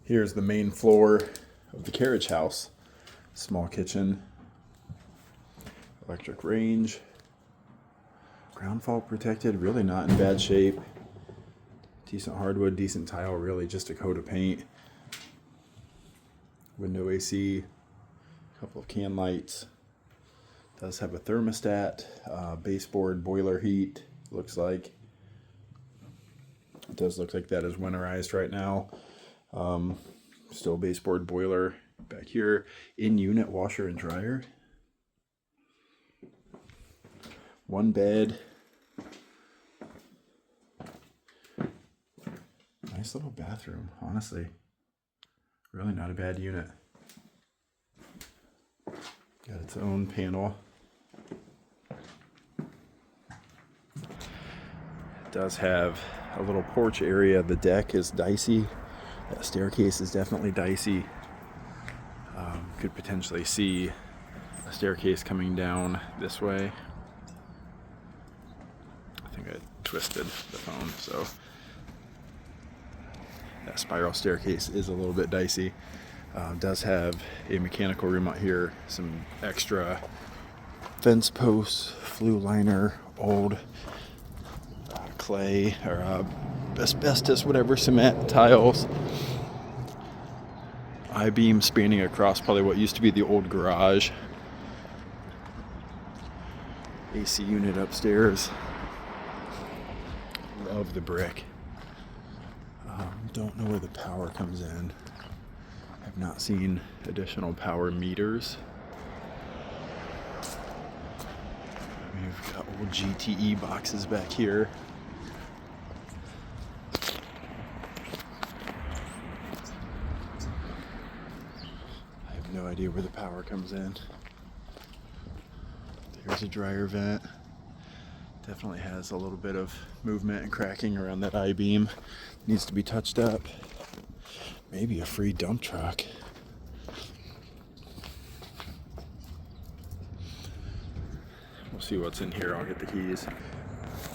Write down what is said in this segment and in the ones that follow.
Here's the main floor of the carriage house. Small kitchen, electric range, ground fault protected, really not in bad shape. Decent hardwood, decent tile, really just a coat of paint. Window AC, a couple of can lights. Does have a thermostat, baseboard boiler heat, looks like. It does look like that is winterized right now. Still baseboard boiler back here. In-unit washer and dryer. One bed. Nice little bathroom, honestly. Really not a bad unit. Got its own panel. It does have a little porch area. The deck is dicey. That staircase is definitely dicey. Could potentially see a staircase coming down this way. I think I twisted the phone, so that spiral staircase is a little bit dicey. Does have a mechanical room out here, some extra fence posts, flue liner, old clay or asbestos, whatever, cement tiles. I-beam spanning across probably what used to be the old garage. AC unit upstairs. Love the brick. Don't know where the power comes in. I've not seen additional power meters. We've got old GTE boxes back here. I have no idea where the power comes in. There's a dryer vent. Definitely has a little bit of movement and cracking around that I-beam. Needs to be touched up. Maybe a free dump truck. We'll see what's in here. I'll get the keys.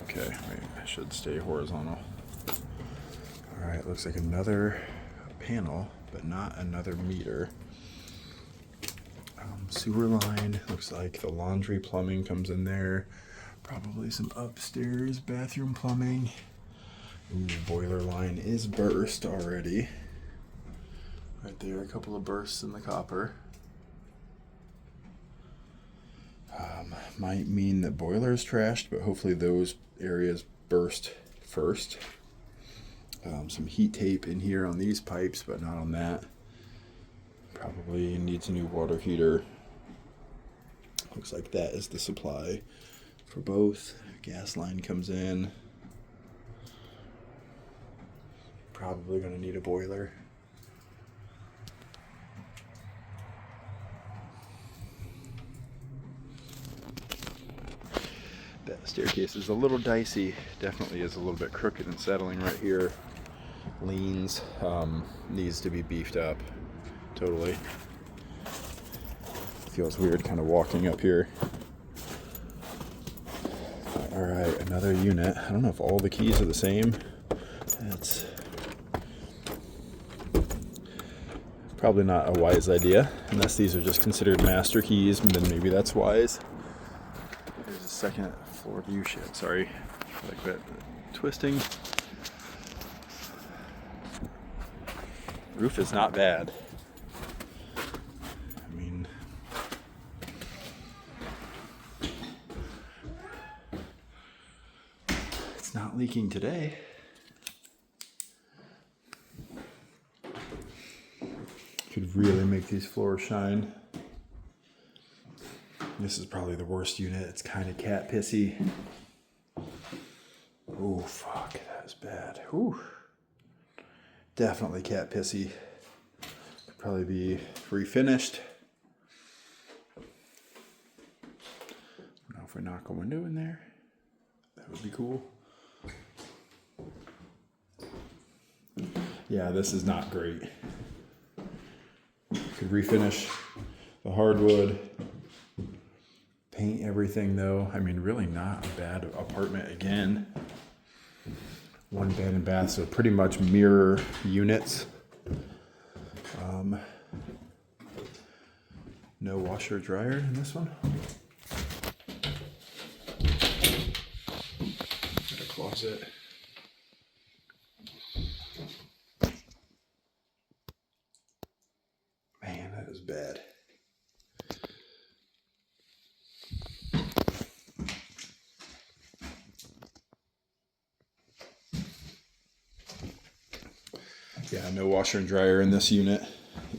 Okay, wait, I should stay horizontal. All right, looks like another panel, but not another meter. Sewer line, looks like the laundry plumbing comes in there. Probably some upstairs bathroom plumbing. Ooh, boiler line is burst already. Right there, a couple of bursts in the copper. Might mean that boiler is trashed, but hopefully those areas burst first. Some heat tape in here on these pipes, but not on that. Probably needs a new water heater. Looks like that is the supply for both. Gas line comes in. Probably going to need a boiler. That staircase is a little dicey. Definitely is a little bit crooked and settling right here. Leans. Needs to be beefed up. Totally. Feels weird kind of walking up here. All right, another unit. I don't know if all the keys are the same. That's probably not a wise idea, unless these are just considered master keys, and then maybe that's wise. There's a second floor view. Shit, sorry. Like that twisting. Roof is not bad. Not leaking today. Could really make these floors shine. This is probably the worst unit. It's kind of cat pissy. Oh fuck, that was bad. Whew. Definitely cat pissy. Could probably be refinished. I don't know if we knock a window in there. That would be cool. Yeah, this is not great. Could refinish the hardwood, paint everything though. I mean, really not a bad apartment again. One bed and bath, so pretty much mirror units. No washer dryer in this one. Got a closet. Man, that is bad. Yeah, no washer and dryer in this unit.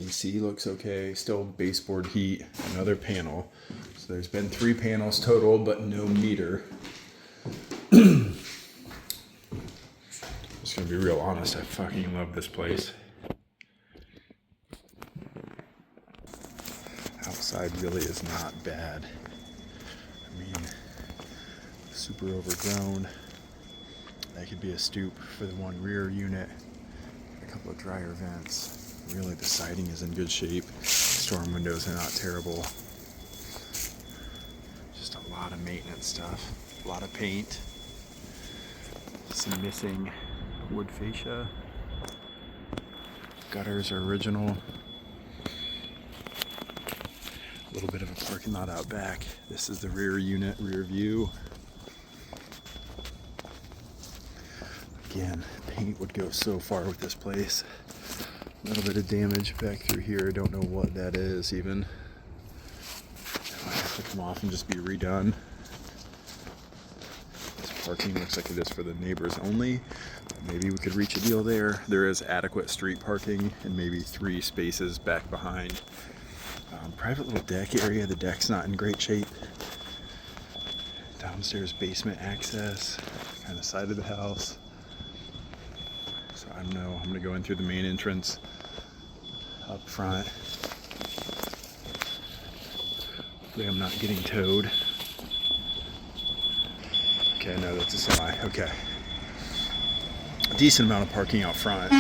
AC looks okay. Still baseboard heat. Another panel. So there's been 3 panels total, but no meter. Just gonna be real honest. I fucking love this place. Outside really is not bad. I mean, super overgrown. That could be a stoop for the one rear unit. A couple of dryer vents. Really, the siding is in good shape. Storm windows are not terrible. Just a lot of maintenance stuff. A lot of paint. Some missing wood fascia. Gutters are original. A little bit of a parking lot out back. This is the rear unit, rear view. Again, paint would go so far with this place. A little bit of damage back through here. Don't know what that is even. That might have to come off and just be redone. This parking looks like it is for the neighbors only. Maybe we could reach a deal there. There is adequate street parking and maybe 3 spaces back behind. Private little deck area. The deck's not in great shape. Downstairs basement access. Kind of side of the house. So I don't know. I'm gonna go in through the main entrance up front. Hopefully I'm not getting towed. Okay, no, that's a semi. Okay. A decent amount of parking out front.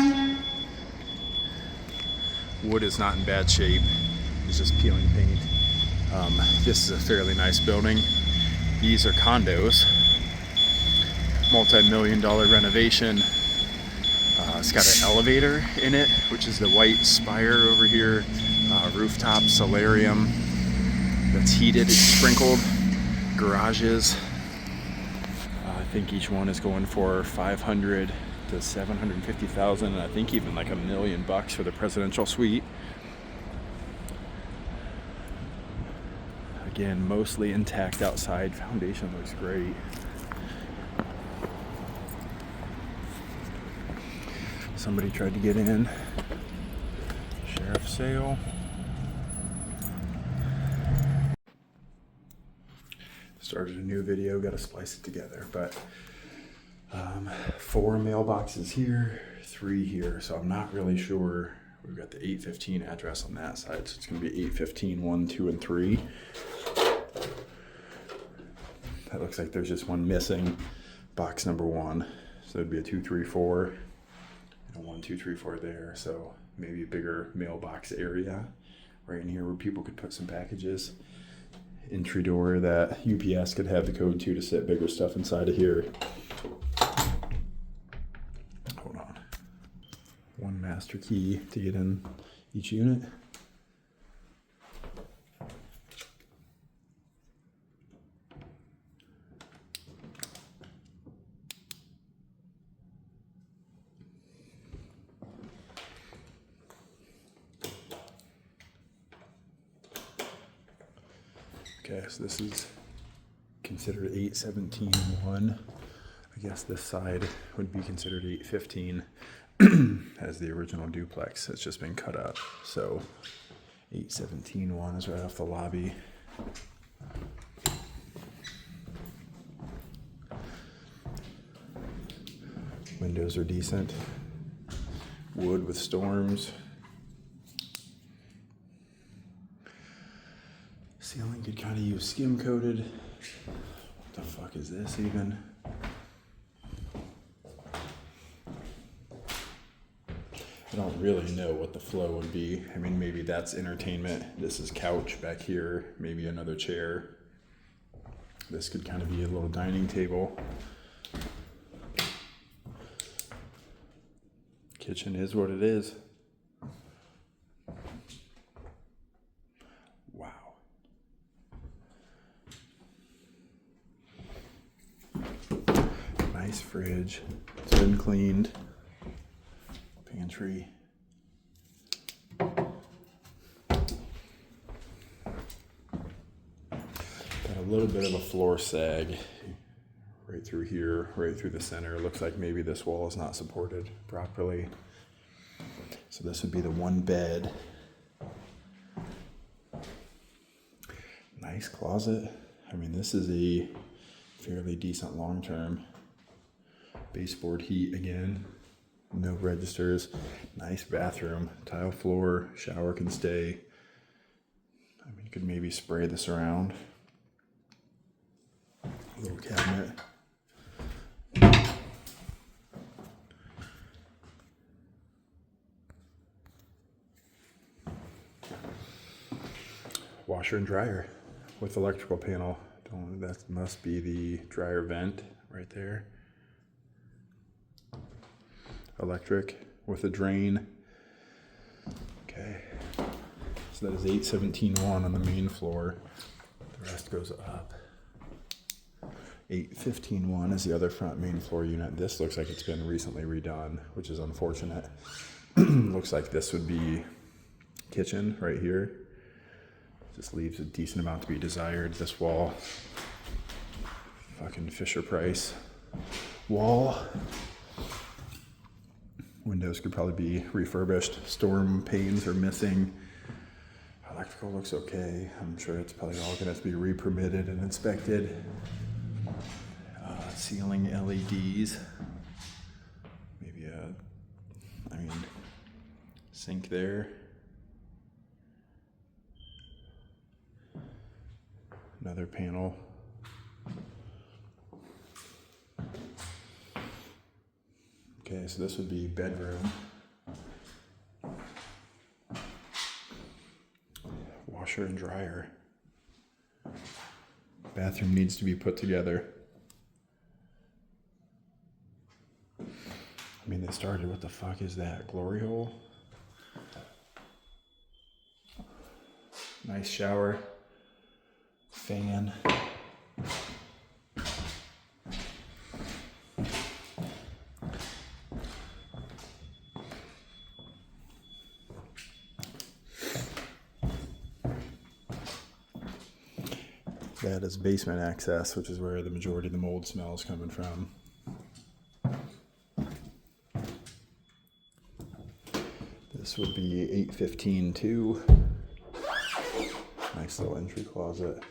Wood is not in bad shape. It's just peeling paint. This is a fairly nice building. These are condos. Multi-million-dollar renovation. It's got an elevator in it, which is the white spire over here. Rooftop solarium that's heated, it's sprinkled. Garages. I think each one is going for $500,000 to $750,000, and I think even like $1 million for the presidential suite. Again, mostly intact outside. Foundation looks great. Somebody tried to get in. Sheriff's sale. Started a new video, got to splice it together. But 4 mailboxes here, 3 here. So I'm not really sure. We've got the 815 address on that side. So it's going to be 815, 1, 2, and 3. That looks like there's just one missing. Box number 1. So it'd be a 2, 3, 4. 1, 2, 3, 4 there, so maybe a bigger mailbox area right in here where people could put some packages. Entry door that UPS could have the code to sit bigger stuff inside of here. Hold on. 1 master key to get in each unit. Okay, so this is considered 817.1. I guess this side would be considered 815 as the original duplex. It's just been cut up. So 817.1 is right off the lobby. Windows are decent. Wood with storms. Ceiling could kind of use skim coated. What the fuck is this even? I don't really know what the flow would be. I mean, maybe that's entertainment. This is couch back here. Maybe another chair. This could kind of be a little dining table. Kitchen is what it is. Nice fridge. It's been cleaned. Pantry. Got a little bit of a floor sag right through here, right through the center. It looks like maybe this wall is not supported properly. So this would be the one bed. Nice closet. I mean, this is a fairly decent long-term. Baseboard heat again. No registers. Nice bathroom. Tile floor. Shower can stay. I mean, you could maybe spray this around. Little cabinet. Washer and dryer with electrical panel. That must be the dryer vent right there. Electric with a drain. Okay. So that is 817.1 on the main floor. The rest goes up. 815.1 is the other front main floor unit. This looks like it's been recently redone, which is unfortunate. Looks like this would be kitchen right here. Just leaves a decent amount to be desired. This wall, fucking Fisher Price wall. Windows could probably be refurbished. Storm panes are missing. Electrical looks okay. I'm sure it's probably all gonna have to be re-permitted and inspected. Ceiling LEDs. Maybe sink there. Another panel. Okay, so this would be bedroom. Washer and dryer. Bathroom needs to be put together. I mean, they started, what the fuck is that? Glory hole? Nice shower. Fan. That is basement access, which is where the majority of the mold smell is coming from. This would be 815.2. Nice little entry closet.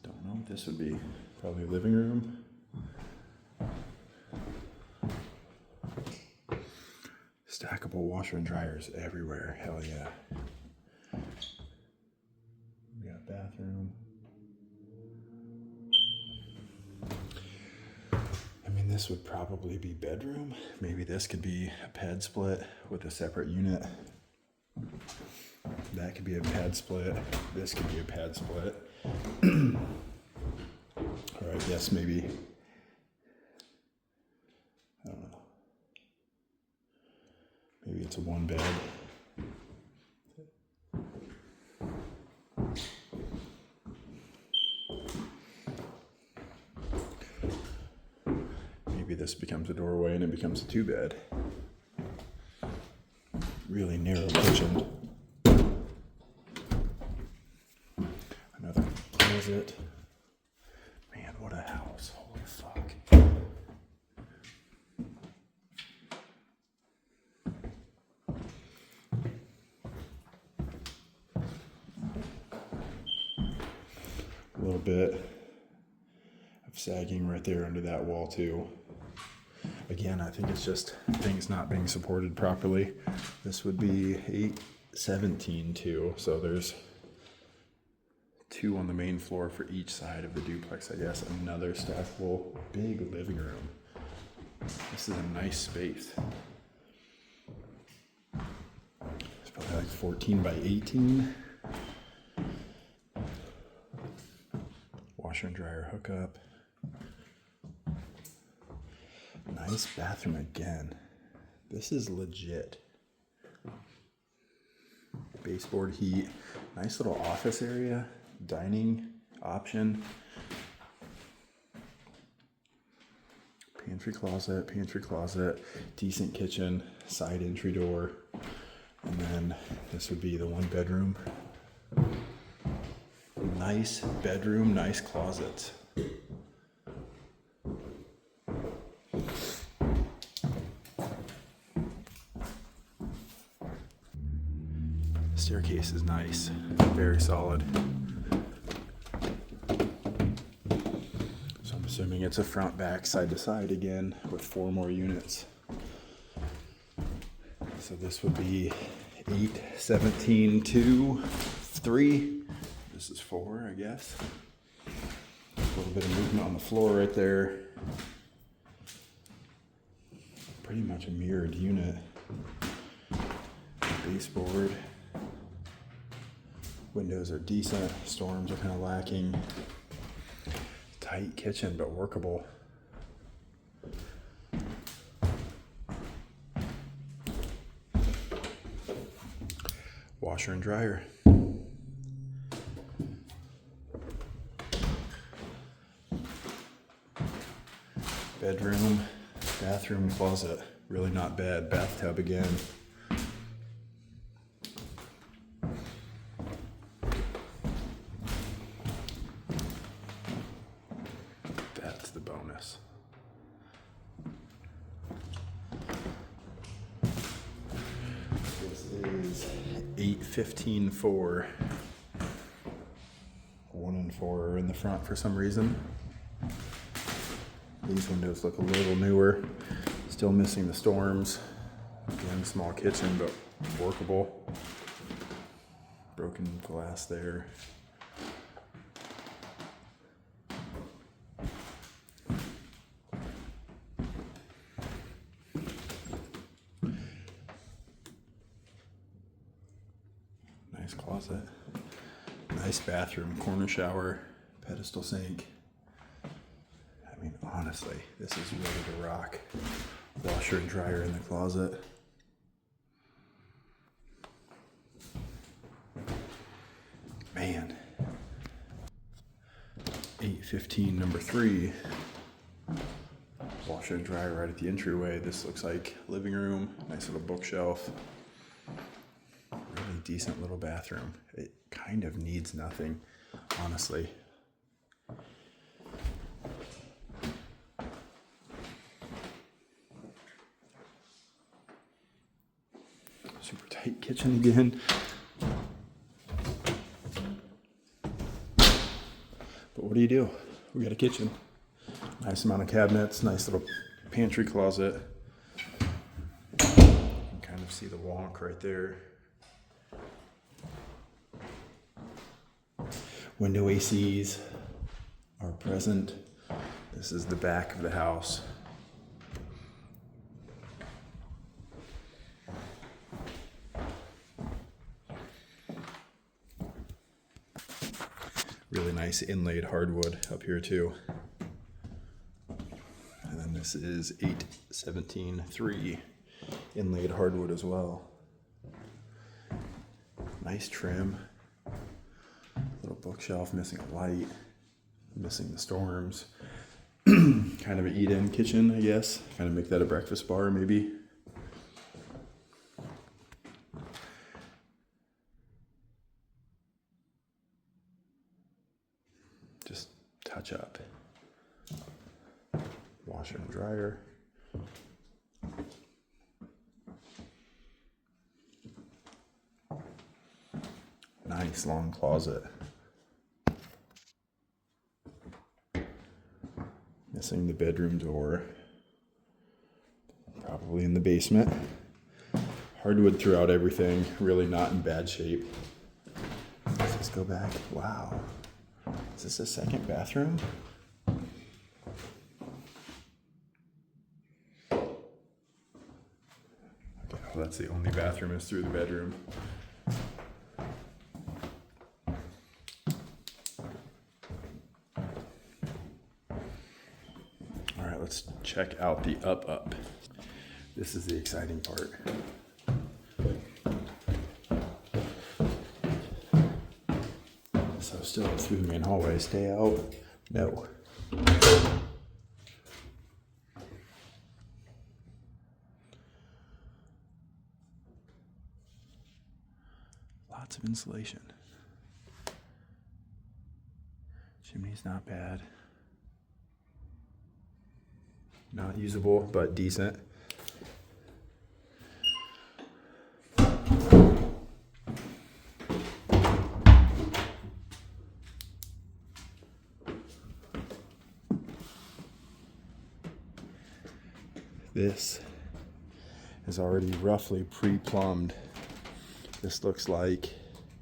Don't know what this would be. Probably a living room. Stackable washer and dryers everywhere. Hell yeah. We got bathroom. I mean, this would probably be bedroom. Maybe this could be a pad split with a separate unit. That could be a pad split. This could be a pad split. Or I guess maybe, I don't know. Maybe it's a one bed. Maybe this becomes a doorway and it becomes a two bed. Really narrow kitchen. Another closet. Man, what a house. Holy fuck. A little bit of sagging right there under that wall too. Again, I think it's just things not being supported properly. This would be 817.2, so there's two on the main floor for each side of the duplex, I guess. Another stackable big living room. This is a nice space. It's probably like 14 by 18. Washer and dryer hookup. Nice bathroom again. This is legit. Baseboard heat, Nice little office area, dining option. Pantry closet, decent kitchen, side entry door. And then this would be the 1 bedroom. Nice bedroom, nice closets. Staircase is nice, very solid. So I'm assuming it's a front, back, side to side again with 4 more units. So this would be 8, 17, 2, 3. This is 4, I guess. A little bit of movement on the floor right there. Pretty much a mirrored unit. Baseboard. Windows are decent. Storms are kind of lacking. Tight kitchen, but workable. Washer and dryer. Bedroom, bathroom, closet. Really not bad. Bathtub again. That's the bonus. This is 815-4. 1 and 4 are in the front for some reason. These windows look a little newer. Still missing the storms. Again, small kitchen, but workable. Broken glass there. Nice closet. Nice bathroom, corner shower, pedestal sink. I mean, honestly, this is ready to rock. Washer and dryer in the closet. Man. 815 number 3. Washer and dryer right at the entryway. This looks like living room. Nice little bookshelf. Really decent little bathroom. It kind of needs nothing, honestly. Super tight kitchen again. But what do? We got a kitchen. Nice amount of cabinets, nice little pantry closet. You can kind of see the walk right there. Window ACs are present. This is the back of the house. Really nice inlaid hardwood up here too. And then this is 817-3 inlaid hardwood as well. Nice trim. Little bookshelf, missing a light, missing the storms. Kind of an eat-in kitchen, I guess. Kind of make that a breakfast bar maybe. Just touch up. Washer and dryer. Nice long closet. Missing the bedroom door. Probably in the basement. Hardwood throughout everything. Really not in bad shape. Let's go back. Wow. Is this a second bathroom? Okay, well, that's the only bathroom is through the bedroom. All right, let's check out the up. This is the exciting part. Still through the main hallway. Stay out. No. Lots of insulation. Chimney's not bad. Not usable, but decent. This is already roughly pre-plumbed. This looks like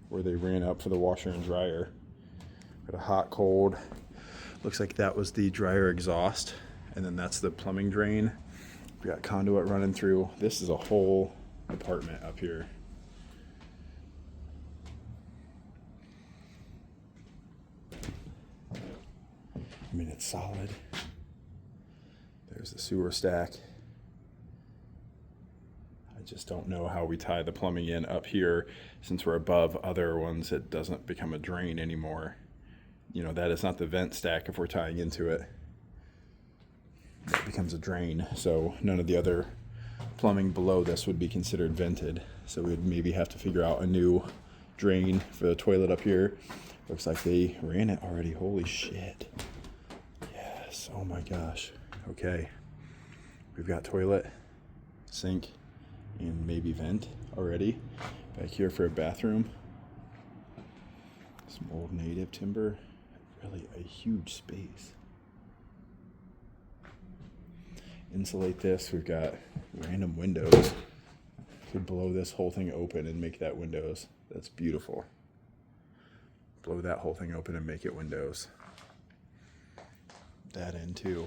where they ran up for the washer and dryer. Got a hot, cold. Looks like that was the dryer exhaust. And then that's the plumbing drain. We got conduit running through. This is a whole apartment up here. I mean, it's solid. There's the sewer stack. I just don't know how we tie the plumbing in up here. Since we're above other ones, it doesn't become a drain anymore. You know, that is not the vent stack if we're tying into it. It becomes a drain. So none of the other plumbing below this would be considered vented. So we'd maybe have to figure out a new drain for the toilet up here. Looks like they ran it already. Holy shit. Yes. Oh my gosh. Okay. We've got toilet, sink, and maybe vent already. Back here for a bathroom. Some old native timber. Really a huge space. Insulate this. We've got random windows. Could blow this whole thing open and make that windows. That's beautiful. Blow that whole thing open and make it windows. That in too.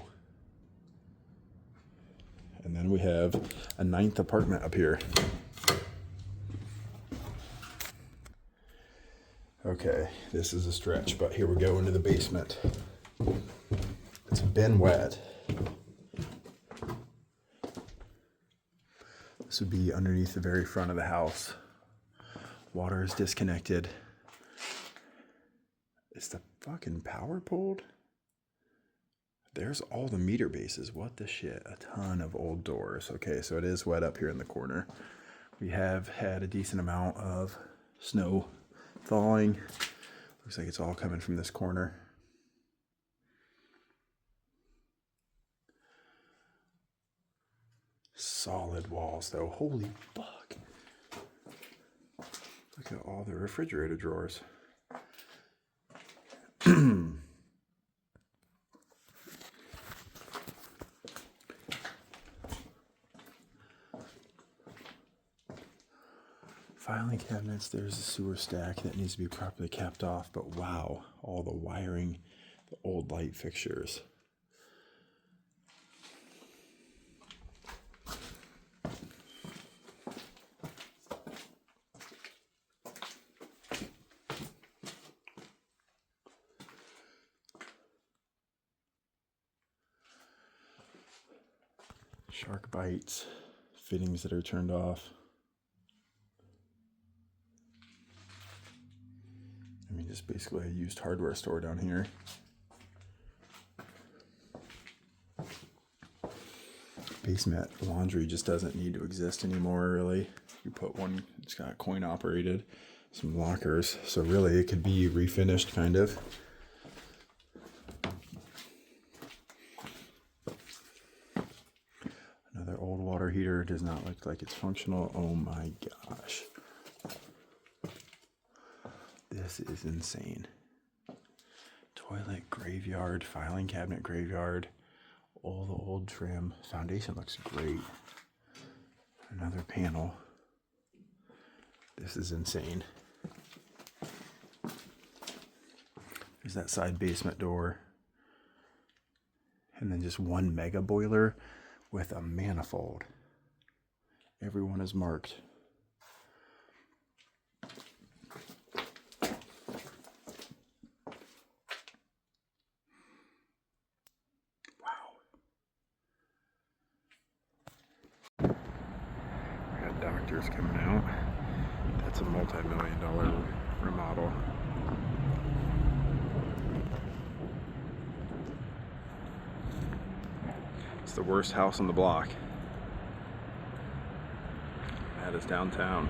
And then we have a 9th apartment up here. Okay, this is a stretch, but here we go into the basement. It's been wet. This would be underneath the very front of the house. Water is disconnected. Is the fucking power pulled? There's all the meter bases. What the shit? A ton of old doors. Okay, so it is wet up here in the corner. We have had a decent amount of snow thawing. Looks like it's all coming from this corner. Solid walls though. Holy fuck. Look at all the refrigerator drawers. Filing cabinets, there's a sewer stack that needs to be properly capped off, but wow, all the wiring, the old light fixtures. Shark bites, fittings that are turned off. I mean, just basically a used hardware store down here. Basement laundry just doesn't need to exist anymore, really. You put one, it's got coin operated, some lockers, so really it could be refinished, kind of. Another old water heater, does not look like it's functional. Oh my gosh. This is insane. Toilet, graveyard, filing cabinet, graveyard. All the old trim. Foundation looks great. Another panel. This is insane. There's that side basement door. And then just one mega boiler with a manifold. Everyone is marked. Doctors coming out. That's a multi-million-dollar remodel. the worst house on the block. That is downtown.